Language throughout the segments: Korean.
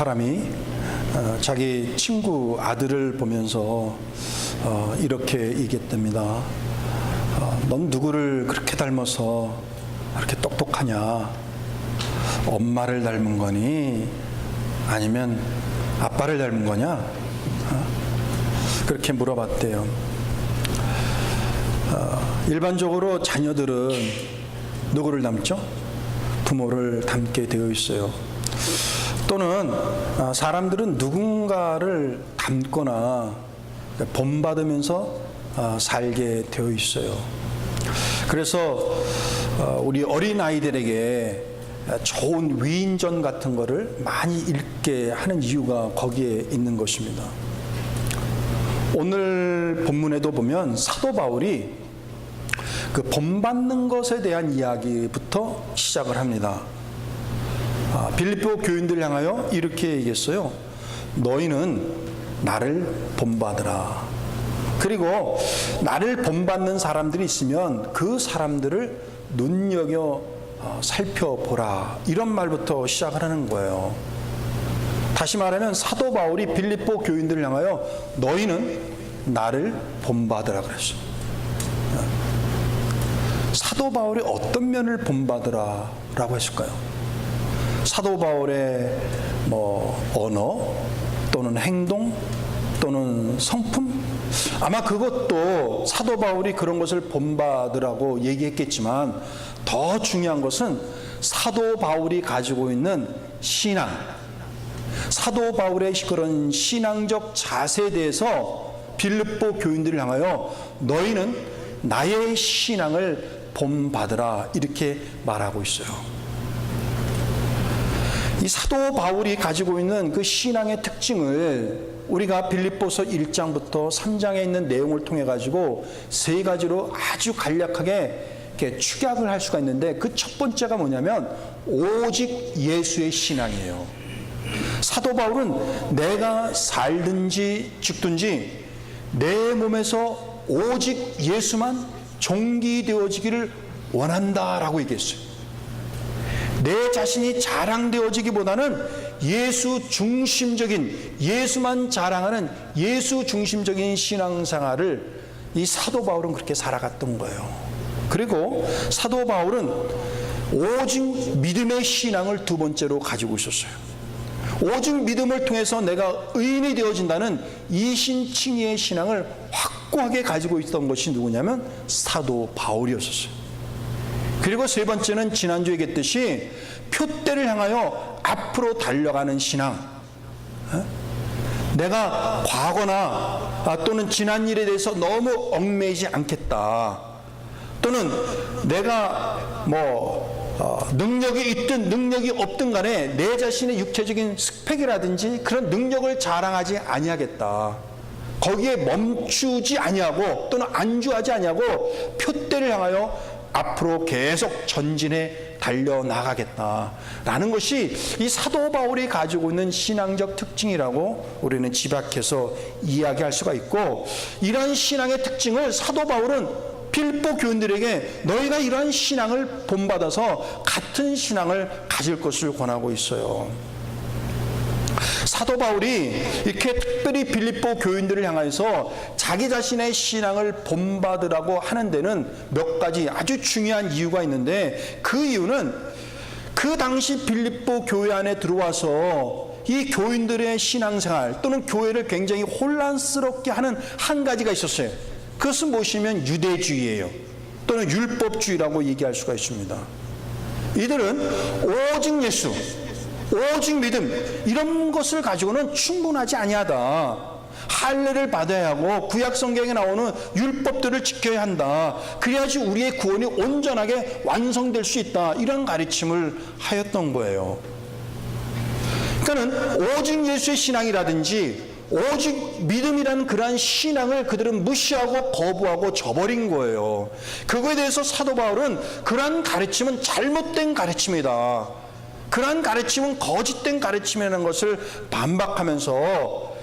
사람이 자기 친구 아들을 보면서 이렇게 얘기했답니다. 넌 누구를 그렇게 닮아서 그렇게 똑똑하냐? 엄마를 닮은 거니? 아니면 아빠를 닮은 거냐? 그렇게 물어봤대요. 일반적으로 자녀들은 누구를 닮죠? 부모를 닮게 되어 있어요. 또는 사람들은 누군가를 닮거나 본받으면서 살게 되어 있어요. 그래서 우리 어린아이들에게 좋은 위인전 같은 거를 많이 읽게 하는 이유가 거기에 있는 것입니다. 오늘 본문에도 보면 사도 바울이 그 본받는 것에 대한 이야기부터 시작을 합니다. 빌립보 교인들 향하여 이렇게 얘기했어요. 너희는 나를 본받으라. 그리고 나를 본받는 사람들이 있으면 그 사람들을 눈여겨 살펴보라. 이런 말부터 시작을 하는 거예요. 다시 말하면 사도 바울이 빌립보 교인들을 향하여 너희는 나를 본받으라 그랬어요. 사도 바울이 어떤 면을 본받으라 라고 했을까요? 사도 바울의 언어 또는 행동 또는 성품? 아마 그것도 사도 바울이 그런 것을 본받으라고 얘기했겠지만 더 중요한 것은 사도 바울이 가지고 있는 신앙, 사도 바울의 그런 신앙적 자세에 대해서 빌립보 교인들을 향하여 너희는 나의 신앙을 본받으라 이렇게 말하고 있어요. 이 사도 바울이 가지고 있는 그 신앙의 특징을 우리가 빌립보서 1장부터 3장에 있는 내용을 통해 가지고 세 가지로 아주 간략하게 이렇게 축약을 할 수가 있는데 그 첫 번째가 뭐냐면 오직 예수의 신앙이에요. 사도 바울은 내가 살든지 죽든지 내 몸에서 오직 예수만 종기되어지기를 원한다라고 얘기했어요. 내 자신이 자랑되어지기보다는 예수 중심적인, 예수만 자랑하는 예수 중심적인 신앙생활을 이 사도 바울은 그렇게 살아갔던 거예요. 그리고 사도 바울은 오직 믿음의 신앙을 두 번째로 가지고 있었어요. 오직 믿음을 통해서 내가 의인이 되어진다는 이신칭의의 신앙을 확고하게 가지고 있던 것이 누구냐면 사도 바울이었었어요. 그리고 세 번째는 지난주에 얘기했듯이 표대를 향하여 앞으로 달려가는 신앙. 내가 과거나 또는 지난 일에 대해서 너무 얽매이지 않겠다. 또는 내가 능력이 있든 능력이 없든 간에 내 자신의 육체적인 스펙이라든지 그런 능력을 자랑하지 아니하겠다. 거기에 멈추지 아니하고 또는 안주하지 아니하고 표대를 향하여 앞으로 계속 전진해 달려나가겠다라는 것이 이 사도 바울이 가지고 있는 신앙적 특징이라고 우리는 집약해서 이야기할 수가 있고, 이러한 신앙의 특징을 사도 바울은 빌립보 교인들에게 너희가 이러한 신앙을 본받아서 같은 신앙을 가질 것을 권하고 있어요. 사도 바울이 이렇게 특별히 빌립보 교인들을 향해서 자기 자신의 신앙을 본받으라고 하는 데는 몇 가지 아주 중요한 이유가 있는데, 그 이유는 그 당시 빌립보 교회 안에 들어와서 이 교인들의 신앙생활 또는 교회를 굉장히 혼란스럽게 하는 한 가지가 있었어요. 그것은 무엇이면 유대주의예요. 또는 율법주의라고 얘기할 수가 있습니다. 이들은 오직 예수, 오직 믿음 이런 것을 가지고는 충분하지 아니하다. 할례를 받아야 하고 구약 성경에 나오는 율법들을 지켜야 한다. 그래야지 우리의 구원이 온전하게 완성될 수 있다. 이런 가르침을 하였던 거예요. 그러니까 오직 예수의 신앙이라든지 오직 믿음이라는 그러한 신앙을 그들은 무시하고 거부하고 저버린 거예요. 그거에 대해서 사도 바울은 그러한 가르침은 잘못된 가르침이다, 그러한 가르침은 거짓된 가르침이라는 것을 반박하면서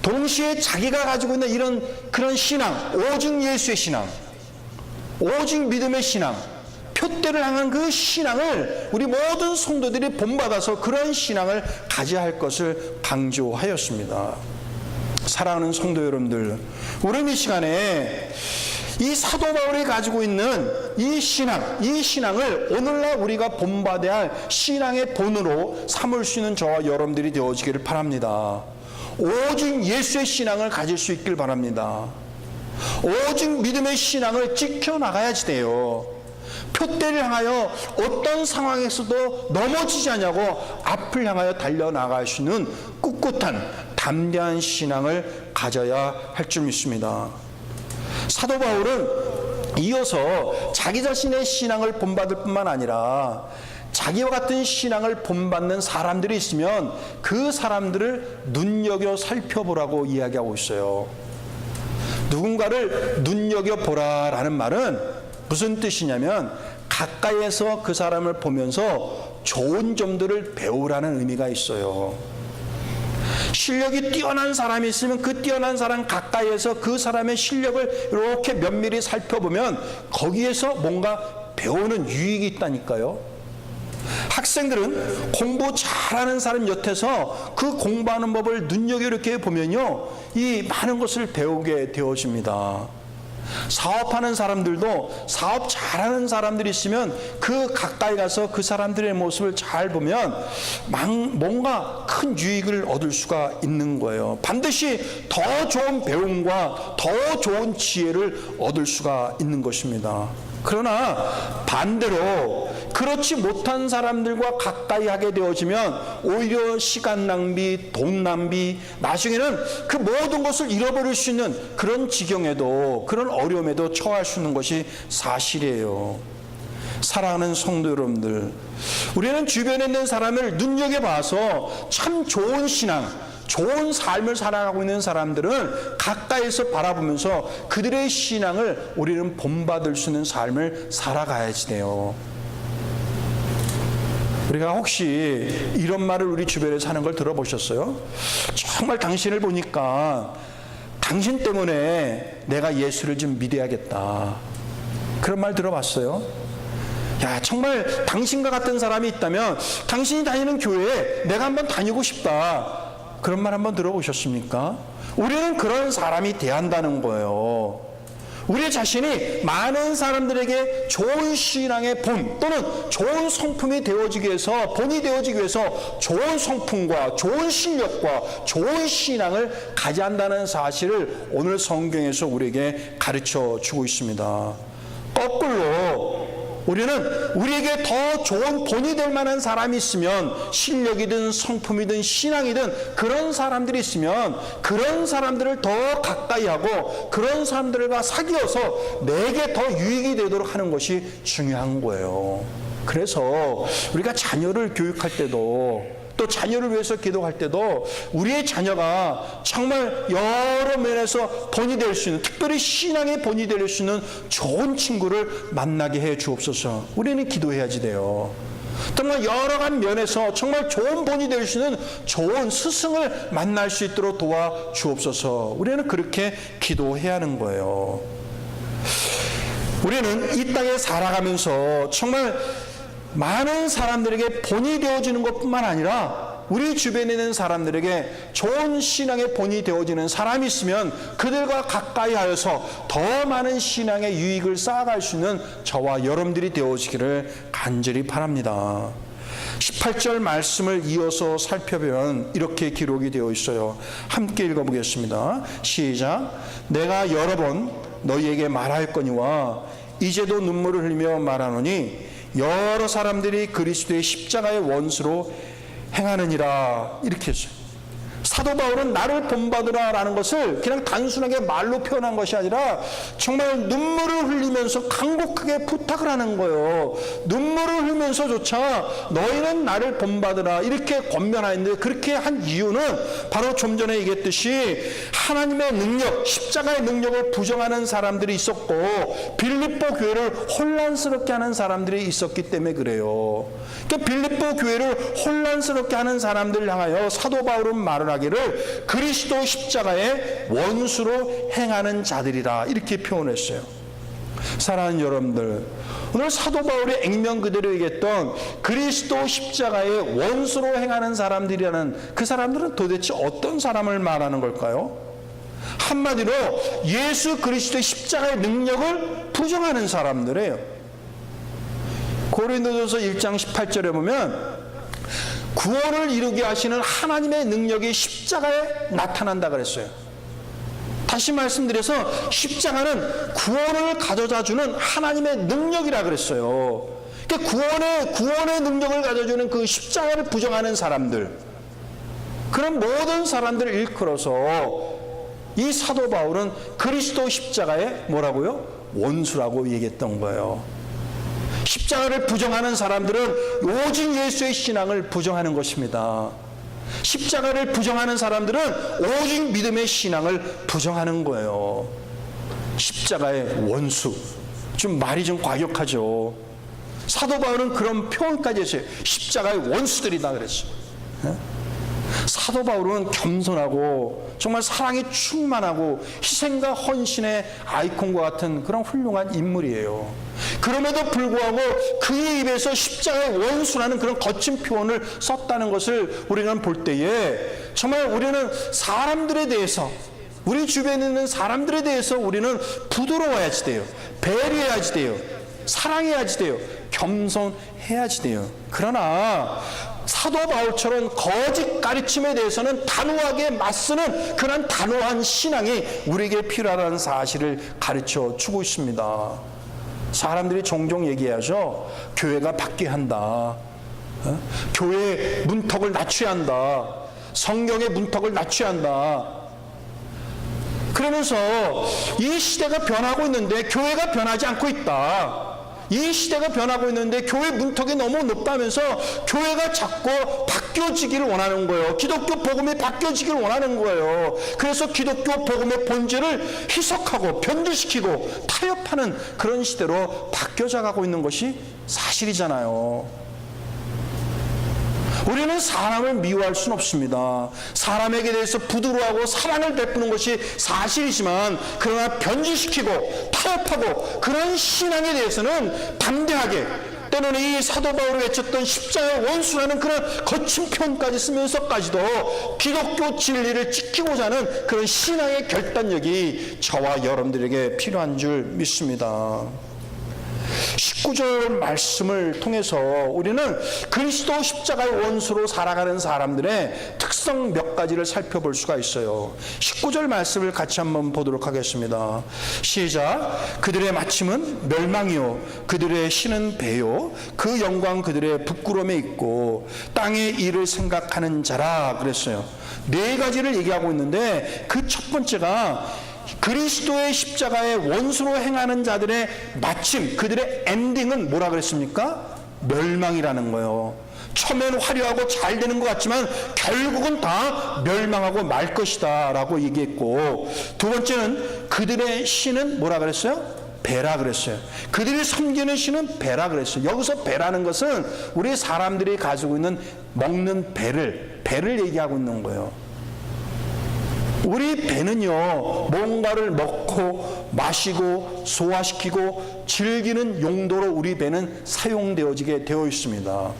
동시에 자기가 가지고 있는 그런 신앙, 오직 예수의 신앙, 오직 믿음의 신앙, 표대를 향한 그 신앙을 우리 모든 성도들이 본받아서 그런 신앙을 가져야 할 것을 강조하였습니다. 사랑하는 성도 여러분들, 우리는 이 시간에 이 사도 바울이 가지고 있는 이 신앙을 오늘날 우리가 본받아야 할 신앙의 본으로 삼을 수 있는 저와 여러분들이 되어지기를 바랍니다. 오직 예수의 신앙을 가질 수 있길 바랍니다. 오직 믿음의 신앙을 지켜나가야지 돼요. 표대를 향하여 어떤 상황에서도 넘어지지 않냐고 앞을 향하여 달려나갈 수 있는 꿋꿋한 담대한 신앙을 가져야 할 줄 믿습니다. 사도 바울은 이어서 자기 자신의 신앙을 본받을 뿐만 아니라 자기와 같은 신앙을 본받는 사람들이 있으면 그 사람들을 눈여겨 살펴보라고 이야기하고 있어요. 누군가를 눈여겨보라라는 말은 무슨 뜻이냐면 가까이에서 그 사람을 보면서 좋은 점들을 배우라는 의미가 있어요. 실력이 뛰어난 사람이 있으면 그 뛰어난 사람 가까이에서 그 사람의 실력을 이렇게 면밀히 살펴보면 거기에서 뭔가 배우는 유익이 있다니까요. 학생들은 공부 잘하는 사람 곁에서 그 공부하는 법을 눈여겨 이렇게 보면요, 이 많은 것을 배우게 되어집니다. 사업하는 사람들도 사업 잘하는 사람들이 있으면 그 가까이 가서 그 사람들의 모습을 잘 보면 뭔가 큰 유익을 얻을 수가 있는 거예요. 반드시 더 좋은 배움과 더 좋은 지혜를 얻을 수가 있는 것입니다. 그러나 반대로 그렇지 못한 사람들과 가까이 하게 되어지면 오히려 시간 낭비, 돈 낭비, 나중에는 그 모든 것을 잃어버릴 수 있는 그런 지경에도, 그런 어려움에도 처할 수 있는 것이 사실이에요. 사랑하는 성도 여러분들, 우리는 주변에 있는 사람을 눈여겨봐서 참 좋은 신앙, 좋은 삶을 살아가고 있는 사람들은 가까이서 바라보면서 그들의 신앙을 우리는 본받을 수 있는 삶을 살아가야지 돼요. 우리가 혹시 이런 말을 우리 주변에서 하는 걸 들어보셨어요? 정말 당신을 보니까 당신 때문에 내가 예수를 좀 믿어야겠다, 그런 말 들어봤어요? 야, 정말 당신과 같은 사람이 있다면 당신이 다니는 교회에 내가 한번 다니고 싶다, 그런 말 한번 들어보셨습니까? 우리는 그런 사람이 돼야 한다는 거예요. 우리 자신이 많은 사람들에게 좋은 신앙의 본 또는 좋은 성품이 되어지기 위해서, 본이 되어지기 위해서 좋은 성품과 좋은 실력과 좋은 신앙을 가져야 한다는 사실을 오늘 성경에서 우리에게 가르쳐 주고 있습니다. 거꾸로 우리는 우리에게 더 좋은 본이 될 만한 사람이 있으면, 실력이든 성품이든 신앙이든 그런 사람들이 있으면 그런 사람들을 더 가까이 하고 그런 사람들과 사귀어서 내게 더 유익이 되도록 하는 것이 중요한 거예요. 그래서 우리가 자녀를 교육할 때도, 또 자녀를 위해서 기도할 때도 우리의 자녀가 정말 여러 면에서 본이 될 수 있는, 특별히 신앙의 본이 될 수 있는 좋은 친구를 만나게 해 주옵소서. 우리는 기도해야지 돼요. 정말 여러 가지 면에서 정말 좋은 본이 될 수 있는 좋은 스승을 만날 수 있도록 도와 주옵소서. 우리는 그렇게 기도해야 하는 거예요. 우리는 이 땅에 살아가면서 정말 많은 사람들에게 본이 되어지는 것뿐만 아니라 우리 주변에 있는 사람들에게 좋은 신앙의 본이 되어지는 사람이 있으면 그들과 가까이 하여서 더 많은 신앙의 유익을 쌓아갈 수 있는 저와 여러분들이 되어지기를 간절히 바랍니다. 18절 말씀을 이어서 살펴보면 이렇게 기록이 되어 있어요. 함께 읽어보겠습니다. 시작. 내가 여러 번 너희에게 말하였거니와 이제도 눈물을 흘리며 말하노니 여러 사람들이 그리스도의 십자가의 원수로 행하느니라. 이렇게 했어요. 사도 바울은 나를 본받으라 라는 것을 그냥 단순하게 말로 표현한 것이 아니라 정말 눈물을 흘리면서 간곡하게 부탁을 하는 거예요. 눈물을 흘리면서조차 너희는 나를 본받으라 이렇게 권면하는데, 그렇게 한 이유는 바로 좀 전에 얘기했듯이 하나님의 능력, 십자가의 능력을 부정하는 사람들이 있었고 빌립보 교회를 혼란스럽게 하는 사람들이 있었기 때문에 그래요. 그러니까 빌립보 교회를 혼란스럽게 하는 사람들을 향하여 사도 바울은 말을 하기를 그리스도 십자가의 원수로 행하는 자들이라 이렇게 표현했어요. 사랑하는 여러분들, 오늘 사도 바울이 액면 그대로 얘기했던 그리스도 십자가의 원수로 행하는 사람들이라는 그 사람들은 도대체 어떤 사람을 말하는 걸까요? 한마디로 예수 그리스도의 십자가의 능력을 부정하는 사람들이에요. 고린도전서 1장 18절에 보면 구원을 이루게 하시는 하나님의 능력이 십자가에 나타난다 그랬어요. 다시 말씀드려서 십자가는 구원을 가져다주는 하나님의 능력이라 그랬어요. 그러니까 구원의 능력을 가져주는 그 십자가를 부정하는 사람들, 그런 모든 사람들을 일컬어서 이 사도 바울은 그리스도 십자가의 뭐라고요? 원수라고 얘기했던 거예요. 십자가를 부정하는 사람들은 오직 예수의 신앙을 부정하는 것입니다. 십자가를 부정하는 사람들은 오직 믿음의 신앙을 부정하는 거예요. 십자가의 원수. 좀 말이 좀 과격하죠. 사도 바울은 그런 표현까지 했어요. 십자가의 원수들이다 그랬어요. 사도 바울은 겸손하고 정말 사랑이 충만하고 희생과 헌신의 아이콘과 같은 그런 훌륭한 인물이에요. 그럼에도 불구하고 그의 입에서 십자가의 원수라는 그런 거친 표현을 썼다는 것을 우리는 볼 때에 정말 우리는 사람들에 대해서, 우리 주변에 있는 사람들에 대해서 우리는 부드러워야지 돼요. 배려해야지 돼요. 사랑해야지 돼요. 겸손해야지 돼요. 그러나 사도 바울처럼 거짓 가르침에 대해서는 단호하게 맞서는 그런 단호한 신앙이 우리에게 필요하다는 사실을 가르쳐 주고 있습니다. 사람들이 종종 얘기하죠. 교회가 바뀌어야 한다. 교회의 문턱을 낮춰야 한다. 성경의 문턱을 낮춰야 한다. 그러면서 이 시대가 변하고 있는데 교회가 변하지 않고 있다. 이 시대가 변하고 있는데 교회 문턱이 너무 높다면서 교회가 자꾸 바뀌어지기를 원하는 거예요. 기독교 복음이 바뀌어지기를 원하는 거예요. 그래서 기독교 복음의 본질을 희석하고 변질시키고 타협하는 그런 시대로 바뀌어져 가고 있는 것이 사실이잖아요. 우리는 사람을 미워할 수는 없습니다. 사람에게 대해서 부드러워하고 사랑을 베푸는 것이 사실이지만, 그러나 변질시키고 타협하고 그런 신앙에 대해서는 담대하게, 때로는 이 사도 바울이 외쳤던 십자가의 원수라는 그런 거친 표현까지 쓰면서까지도 기독교 진리를 지키고자 하는 그런 신앙의 결단력이 저와 여러분들에게 필요한 줄 믿습니다. 19절 말씀을 통해서 우리는 그리스도 십자가의 원수로 살아가는 사람들의 특성 몇 가지를 살펴볼 수가 있어요. 19절 말씀을 같이 한번 보도록 하겠습니다. 시작. 그들의 마침은 멸망이요 그들의 신은 배요 그 영광 그들의 부끄러움에 있고 땅의 일을 생각하는 자라 그랬어요. 네 가지를 얘기하고 있는데 그 첫 번째가 그리스도의 십자가의 원수로 행하는 자들의 마침, 그들의 엔딩은 뭐라 그랬습니까? 멸망이라는 거예요. 처음에는 화려하고 잘 되는 것 같지만 결국은 다 멸망하고 말 것이다 라고 얘기했고, 두 번째는 그들의 신은 뭐라 그랬어요? 배라 그랬어요. 그들이 섬기는 신은 배라 그랬어요. 여기서 배라는 것은 우리 사람들이 가지고 있는 먹는 배를 얘기하고 있는 거예요. 우리 배는요, 뭔가를 먹고 마시고 소화시키고 즐기는 용도로 우리 배는 사용되어지게 되어 있습니다.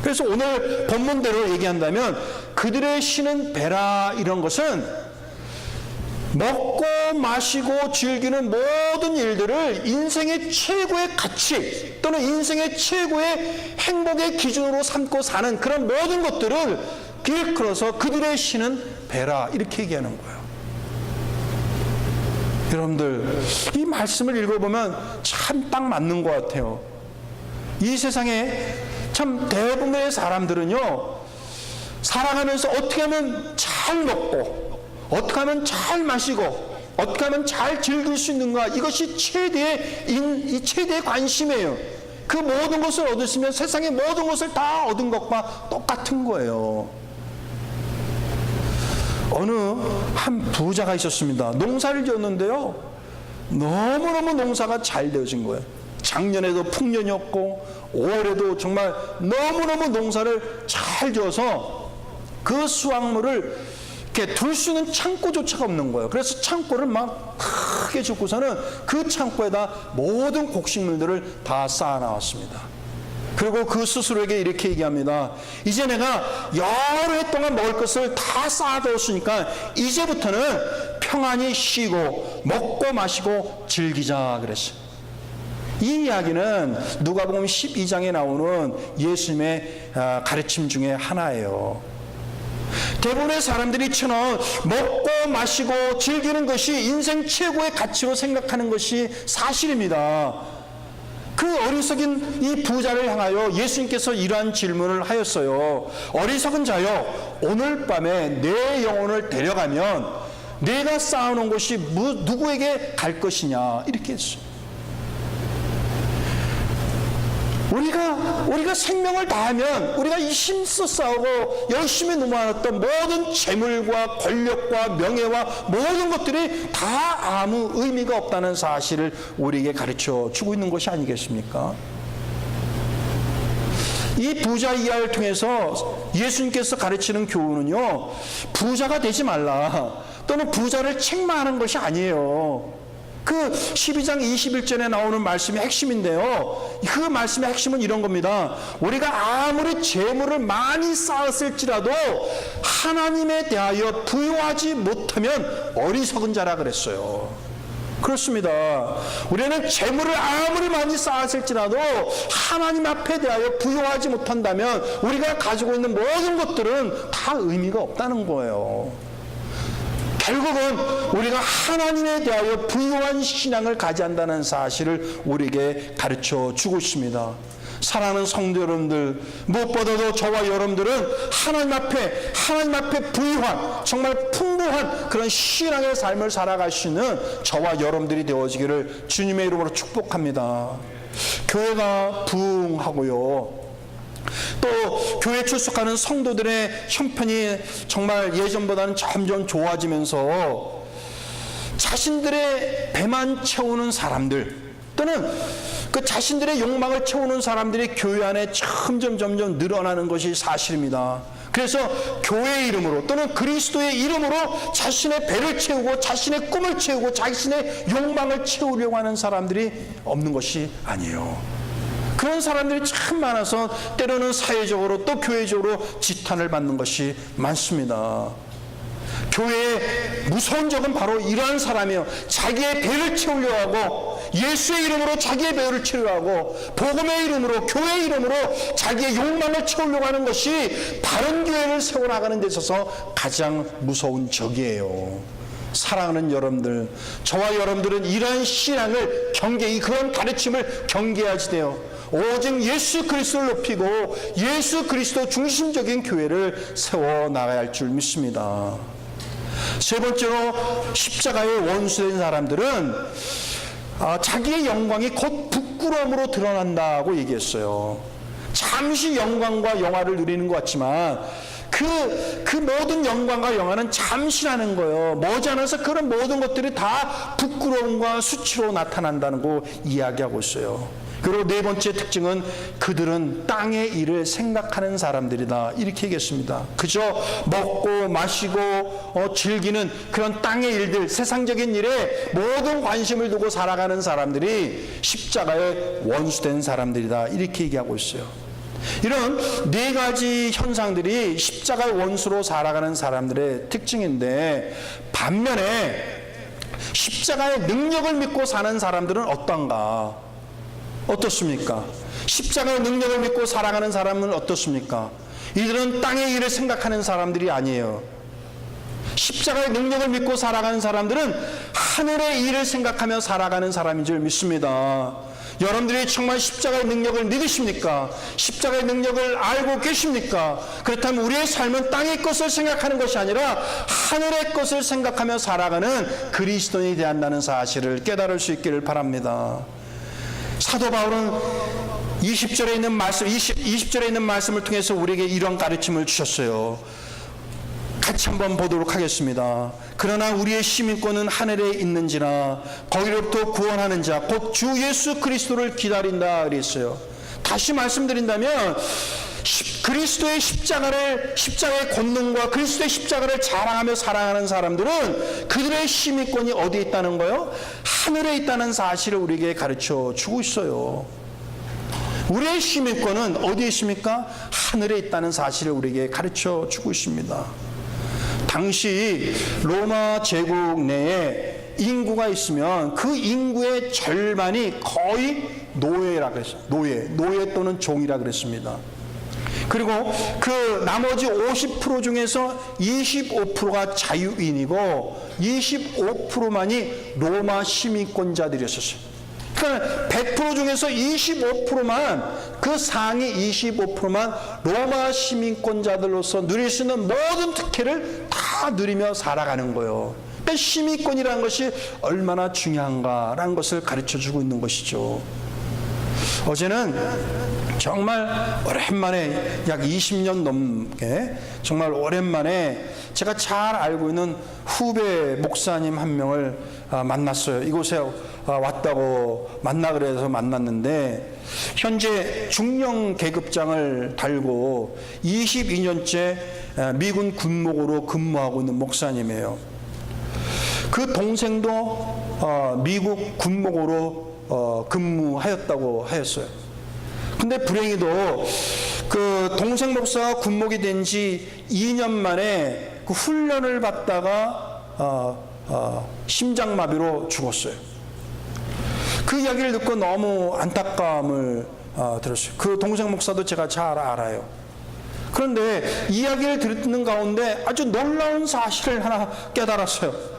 그래서 오늘 본문대로 얘기한다면 그들의 신은 배라, 이런 것은 먹고 마시고 즐기는 모든 일들을 인생의 최고의 가치 또는 인생의 최고의 행복의 기준으로 삼고 사는 그런 모든 것들을 일컬어서 그들의 신은 배라, 이렇게 얘기하는 거예요. 여러분들, 이 말씀을 읽어보면 참 딱 맞는 것 같아요. 이 세상에 참 대부분의 사람들은요, 살아가면서 어떻게 하면 잘 먹고 어떻게 하면 잘 마시고 어떻게 하면 잘 즐길 수 있는가, 이것이 최대의 관심이에요. 그 모든 것을 얻으시면 세상의 모든 것을 다 얻은 것과 똑같은 거예요. 어느 한 부자가 있었습니다. 농사를 지었는데요, 너무너무 농사가 잘 되어진 거예요. 작년에도 풍년이었고 올해도 정말 너무너무 농사를 잘 지어서 그 수확물을 이렇게 둘 수 있는 창고조차가 없는 거예요. 그래서 창고를 막 크게 짓고서는 그 창고에다 모든 곡식물들을 다 쌓아 나왔습니다. 그리고 그 스스로에게 이렇게 얘기합니다. 이제 내가 여러 해 동안 먹을 것을 다 쌓아두었으니까 이제부터는 평안히 쉬고 먹고 마시고 즐기자 그랬어요. 이 이야기는 누가복음 12장에 나오는 예수님의 가르침 중에 하나예요. 대부분의 사람들이 처럼 먹고 마시고 즐기는 것이 인생 최고의 가치로 생각하는 것이 사실입니다. 그 어리석은 이 부자를 향하여 예수님께서 이러한 질문을 하였어요. 어리석은 자여, 오늘 밤에 내 영혼을 데려가면 내가 쌓아놓은 것이 누구에게 갈 것이냐, 이렇게 했어요. 우리가 생명을 다하면 우리가 힘써 싸우고 열심히 누모았던 모든 재물과 권력과 명예와 모든 것들이 다 아무 의미가 없다는 사실을 우리에게 가르쳐 주고 있는 것이 아니겠습니까? 이 부자 이야기를 통해서 예수님께서 가르치는 교훈은요, 부자가 되지 말라 또는 부자를 책망하는 것이 아니에요. 그 12장 21절에 나오는 말씀이 핵심인데요, 그 말씀의 핵심은 이런 겁니다. 우리가 아무리 재물을 많이 쌓았을지라도 하나님에 대하여 부요하지 못하면 어리석은 자라 그랬어요. 그렇습니다. 우리는 재물을 아무리 많이 쌓았을지라도 하나님 앞에 대하여 부요하지 못한다면 우리가 가지고 있는 모든 것들은 다 의미가 없다는 거예요. 결국은 우리가 하나님에 대하여 부유한 신앙을 가져야 한다는 사실을 우리에게 가르쳐 주고 있습니다. 사랑하는 성도 여러분들, 무엇보다도 저와 여러분들은 하나님 앞에 부유한, 정말 풍부한 그런 신앙의 삶을 살아갈 수 있는 저와 여러분들이 되어지기를 주님의 이름으로 축복합니다. 교회가 부흥하고요, 또 교회 출석하는 성도들의 형편이 정말 예전보다는 점점 좋아지면서 자신들의 배만 채우는 사람들, 또는 그 자신들의 욕망을 채우는 사람들이 교회 안에 점점 늘어나는 것이 사실입니다. 그래서 교회의 이름으로 또는 그리스도의 이름으로 자신의 배를 채우고 자신의 꿈을 채우고 자신의 욕망을 채우려고 하는 사람들이 없는 것이 아니에요. 그런 사람들이 참 많아서 때로는 사회적으로 또 교회적으로 지탄을 받는 것이 많습니다. 교회의 무서운 적은 바로 이러한 사람이에요. 자기의 배를 채우려고 하고, 예수의 이름으로 자기의 배를 채우려고 하고, 복음의 이름으로, 교회의 이름으로 자기의 욕망을 채우려고 하는 것이 바른 교회를 세워나가는 데 있어서 가장 무서운 적이에요. 사랑하는 여러분들, 저와 여러분들은 이러한 신앙을 그런 가르침을 경계하지 돼요. 오직 예수 그리스도를 높이고 예수 그리스도 중심적인 교회를 세워나가야 할 줄 믿습니다. 세 번째로, 십자가의 원수된 사람들은 자기의 영광이 곧 부끄러움으로 드러난다고 얘기했어요. 잠시 영광과 영화를 누리는 것 같지만 그 모든 영광과 영화는 잠시라는 거예요. 머지않아서 그런 모든 것들이 다 부끄러움과 수치로 나타난다는 거 이야기하고 있어요. 그리고 네 번째 특징은 그들은 땅의 일을 생각하는 사람들이다, 이렇게 얘기했습니다. 그저 먹고 마시고 즐기는 그런 땅의 일들, 세상적인 일에 모든 관심을 두고 살아가는 사람들이 십자가의 원수된 사람들이다, 이렇게 얘기하고 있어요. 이런 네 가지 현상들이 십자가의 원수로 살아가는 사람들의 특징인데, 반면에 십자가의 능력을 믿고 사는 사람들은 어떻습니까? 십자가의 능력을 믿고 살아가는 사람은 어떻습니까? 이들은 땅의 일을 생각하는 사람들이 아니에요. 십자가의 능력을 믿고 살아가는 사람들은 하늘의 일을 생각하며 살아가는 사람인 줄 믿습니다. 여러분들이 정말 십자가의 능력을 믿으십니까? 십자가의 능력을 알고 계십니까? 그렇다면 우리의 삶은 땅의 것을 생각하는 것이 아니라 하늘의 것을 생각하며 살아가는 그리스도인이 되어야 한다는 사실을 깨달을 수 있기를 바랍니다. 사도 바울은 20절에 있는 말씀을 통해서 우리에게 이런 가르침을 주셨어요. 같이 한번 보도록 하겠습니다. 그러나 우리의 시민권은 하늘에 있는지라 거기로부터 구원하는 자 곧 주 예수 그리스도를 기다린다 그랬어요. 다시 말씀드린다면 그리스도의 십자가의 권능과 그리스도의 십자가를 자랑하며 사랑하는 사람들은 그들의 시민권이 어디에 있다는 거요? 하늘에 있다는 사실을 우리에게 가르쳐 주고 있어요. 우리의 시민권은 어디에 있습니까? 하늘에 있다는 사실을 우리에게 가르쳐 주고 있습니다. 당시 로마 제국 내에 인구가 있으면 그 인구의 절반이 거의 노예라 그랬어요. 노예 또는 종이라 그랬습니다. 그리고 그 나머지 50% 중에서 25%가 자유인이고 25%만이 로마 시민권자들이었어요. 그러니까 100% 중에서 25%만, 그 상위 25%만 로마 시민권자들로서 누릴 수 있는 모든 특혜를 다 누리며 살아가는 거예요. 그러니까 시민권이라는 것이 얼마나 중요한가라는 것을 가르쳐주고 있는 것이죠. 어제는 정말 오랜만에 약 20년 넘게 정말 오랜만에 제가 잘 알고 있는 후배 목사님 한 명을 만났어요. 이곳에 왔다고 만나 그래서 만났는데 현재 중령 계급장을 달고 22년째 미군 군목으로 근무하고 있는 목사님이에요. 그 동생도 미국 군목으로 근무하였다고 하였어요. 근데 불행히도 그 동생 목사가 군목이 된 지 2년 만에 그 훈련을 받다가 심장마비로 죽었어요. 그 이야기를 듣고 너무 안타까움을 들었어요. 그 동생 목사도 제가 잘 알아요. 그런데 이야기를 듣는 가운데 아주 놀라운 사실을 하나 깨달았어요.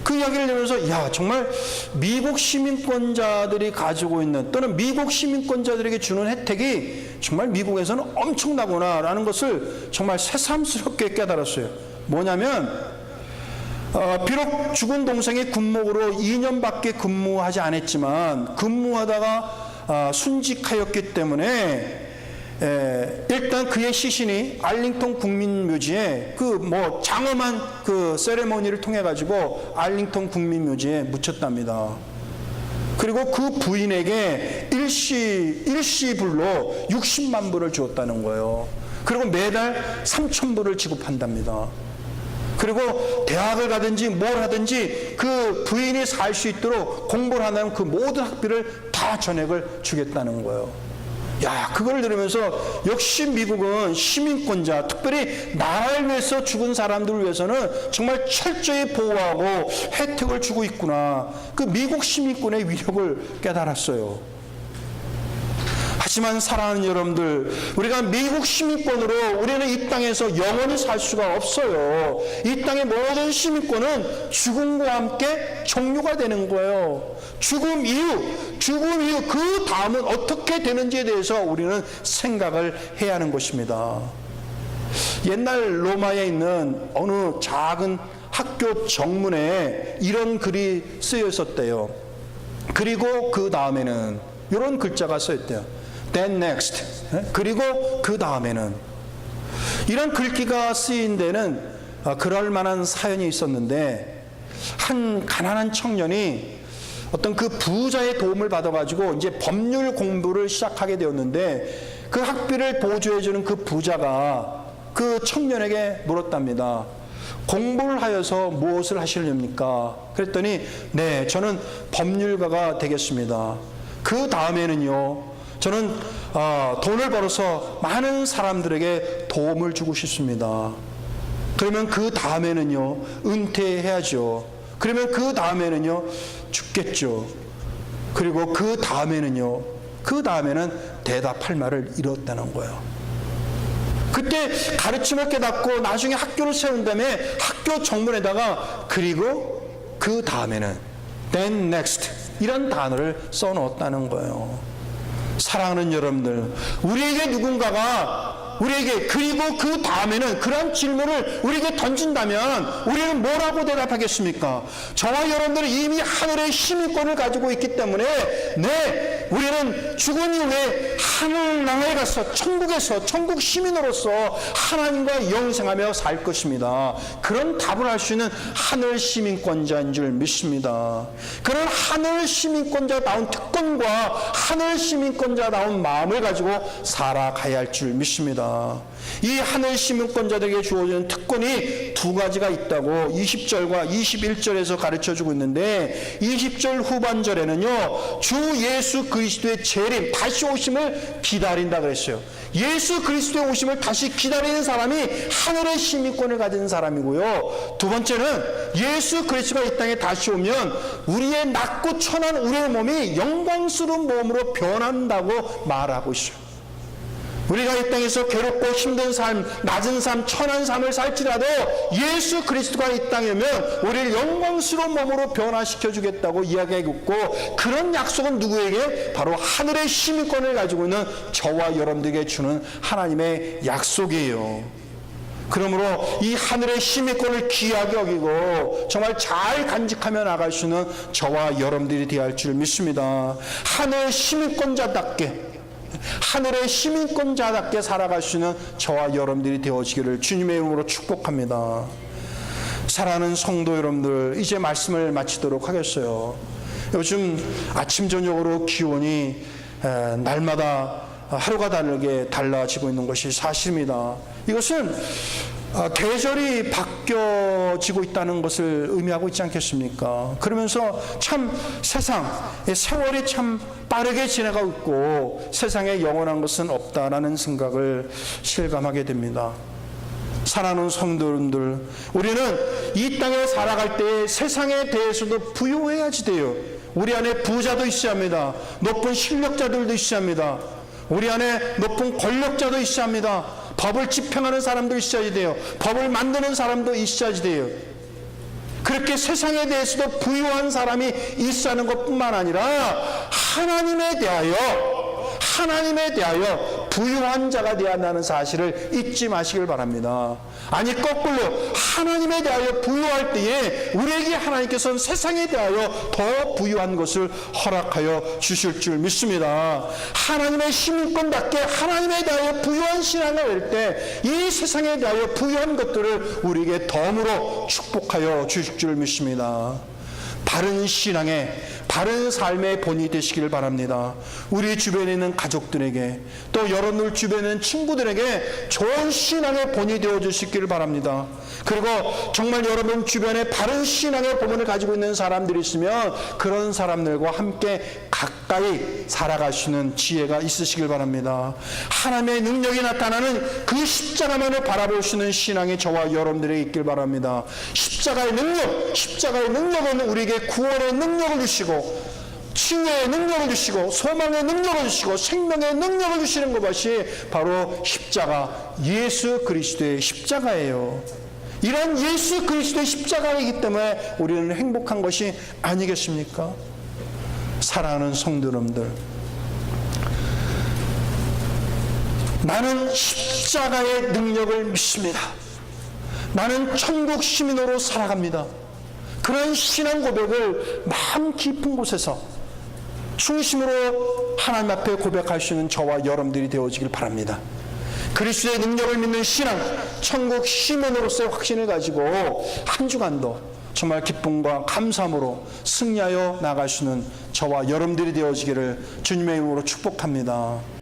그 이야기를 들으면서 야, 정말 미국 시민권자들이 가지고 있는 또는 미국 시민권자들에게 주는 혜택이 정말 미국에서는 엄청나구나 라는 것을 정말 새삼스럽게 깨달았어요. 뭐냐면 비록 죽은 동생이 군목으로 2년밖에 근무하지 않았지만 근무하다가 순직하였기 때문에 일단 그의 시신이 알링턴 국민묘지에 그 뭐 장엄한 그 세레모니를 통해 가지고 알링턴 국민묘지에 묻혔답니다. 그리고 그 부인에게 일시불로 60만 불을 주었다는 거예요. 그리고 매달 3,000불을 지급한답니다. 그리고 대학을 가든지 뭘 하든지 그 부인이 살 수 있도록 공부를 하는 그 모든 학비를 다 전액을 주겠다는 거예요. 야, 그걸 들으면서 역시 미국은 시민권자, 특별히 나라를 위해서 죽은 사람들을 위해서는 정말 철저히 보호하고 혜택을 주고 있구나. 그 미국 시민권의 위력을 깨달았어요. 하지만 사랑하는 여러분들, 우리가 미국 시민권으로 우리는 이 땅에서 영원히 살 수가 없어요. 이 땅의 모든 시민권은 죽음과 함께 종료가 되는 거예요. 죽음 이후 그 다음은 어떻게 되는지에 대해서 우리는 생각을 해야 하는 것입니다. 옛날 로마에 있는 어느 작은 학교 정문에 이런 글이 쓰여 있었대요. 그리고 그 다음에는 이런 글자가 써 있대요. Then next. 그리고 그 다음에는. 이런 글귀가 쓰인 데는 그럴 만한 사연이 있었는데 한 가난한 청년이 어떤 그 부자의 도움을 받아가지고 이제 법률 공부를 시작하게 되었는데 그 학비를 보조해주는 그 부자가 그 청년에게 물었답니다. 공부를 하여서 무엇을 하시렵니까? 그랬더니 네, 저는 법률가가 되겠습니다. 그 다음에는요, 저는 돈을 벌어서 많은 사람들에게 도움을 주고 싶습니다. 그러면 그 다음에는요, 은퇴해야죠. 그러면 그 다음에는요, 죽겠죠. 그리고 그 다음에는요, 그 다음에는 대답할 말을 잃었다는 거예요. 그때 가르침을 깨닫고 나중에 학교를 세운 다음에 학교 정문에다가 그리고 그 다음에는 then next 이런 단어를 써놓았다는 거예요. 사랑하는 여러분들, 우리에게 누군가가 우리에게 그리고 그 다음에는 그런 질문을 우리에게 던진다면 우리는 뭐라고 대답하겠습니까? 저와 여러분들은 이미 하늘의 시민권을 가지고 있기 때문에 네, 우리는 죽은 이후에 하늘나라에 가서 천국에서 천국 시민으로서 하나님과 영생하며 살 것입니다. 그런 답을 할 수 있는 하늘 시민권자인 줄 믿습니다. 그런 하늘 시민권자다운 특권과 하늘 시민권자다운 마음을 가지고 살아가야 할 줄 믿습니다. 이 하늘 시민권자들에게 주어지는 특권이 두 가지가 있다고 20절과 21절에서 가르쳐주고 있는데, 20절 후반절에는요, 주 예수 그리스도의 재림, 다시 오심을 기다린다 그랬어요. 예수 그리스도의 오심을 다시 기다리는 사람이 하늘의 시민권을 가진 사람이고요, 두 번째는 예수 그리스도가 이 땅에 다시 오면 우리의 낮고 천한 우리의 몸이 영광스러운 몸으로 변한다고 말하고 있어요. 우리가 이 땅에서 괴롭고 힘든 삶, 낮은 삶, 천한 삶을 살지라도 예수 그리스도가 이 땅에 오면 우리를 영광스러운 몸으로 변화시켜 주겠다고 이야기하고 있고, 그런 약속은 누구에게? 바로 하늘의 시민권을 가지고 있는 저와 여러분들에게 주는 하나님의 약속이에요. 그러므로 이 하늘의 시민권을 귀하게 여기고 정말 잘 간직하며 나갈 수 있는 저와 여러분들이 되어야 할 줄 믿습니다. 하늘 시민권자답게, 하늘의 시민권자답게 살아갈 수 있는 저와 여러분들이 되어지기를 주님의 이름으로 축복합니다. 사랑하는 성도 여러분들, 이제 말씀을 마치도록 하겠어요. 요즘 아침 저녁으로 기온이 날마다 하루가 다르게 달라지고 있는 것이 사실입니다. 이것은 계절이 바뀌어지고 있다는 것을 의미하고 있지 않겠습니까? 그러면서 참 세월이 참 빠르게 지나가고 있고 세상에 영원한 것은 없다라는 생각을 실감하게 됩니다. 사랑하는 성도님들, 우리는 이 땅에 살아갈 때 세상에 대해서도 부유해야지 돼요. 우리 안에 부자도 있어야 합니다. 높은 실력자들도 있어야 합니다. 우리 안에 높은 권력자도 있어야 합니다. 법을 집행하는 사람도 있어야 돼요. 법을 만드는 사람도 있어야 돼요. 그렇게 세상에 대해서도 부유한 사람이 있어야 하는 것뿐만 아니라 하나님에 대하여 부유한 자가 되어야 한다는 사실을 잊지 마시길 바랍니다. 아니, 거꾸로 하나님에 대하여 부유할 때에 우리에게 하나님께서는 세상에 대하여 더 부유한 것을 허락하여 주실 줄 믿습니다. 하나님의 시민권답게 하나님에 대하여 부유한 신앙을 할 때 이 세상에 대하여 부유한 것들을 우리에게 덤으로 축복하여 주실 줄 믿습니다. 바른 신앙의, 바른 삶의 본이 되시길 바랍니다. 우리 주변에 있는 가족들에게, 또 여러분들 주변에 있는 친구들에게 좋은 신앙의 본이 되어 주시기를 바랍니다. 그리고 정말 여러분 주변에 바른 신앙의 본을 가지고 있는 사람들이 있으면 그런 사람들과 함께 가까이 살아가시는 지혜가 있으시길 바랍니다. 하나님의 능력이 나타나는 그 십자가만을 바라볼 수 있는 신앙이 저와 여러분들에게 있길 바랍니다. 십자가의 능력은 우리에게 구원의 능력을 주시고, 치유의 능력을 주시고, 소망의 능력을 주시고, 생명의 능력을 주시는 것이 바로 십자가, 예수 그리스도의 십자가예요. 이런 예수 그리스도의 십자가이기 때문에 우리는 행복한 것이 아니겠습니까? 사랑하는 성도 여러분들, 나는 십자가의 능력을 믿습니다. 나는 천국 시민으로 살아갑니다. 그런 신앙 고백을 마음 깊은 곳에서 중심으로 하나님 앞에 고백할 수 있는 저와 여러분들이 되어지길 바랍니다. 그리스도의 능력을 믿는 신앙, 천국 시민으로서의 확신을 가지고 한 주간도 정말 기쁨과 감사함으로 승리하여 나갈 수 있는 저와 여러분들이 되어지기를 주님의 이름으로 축복합니다.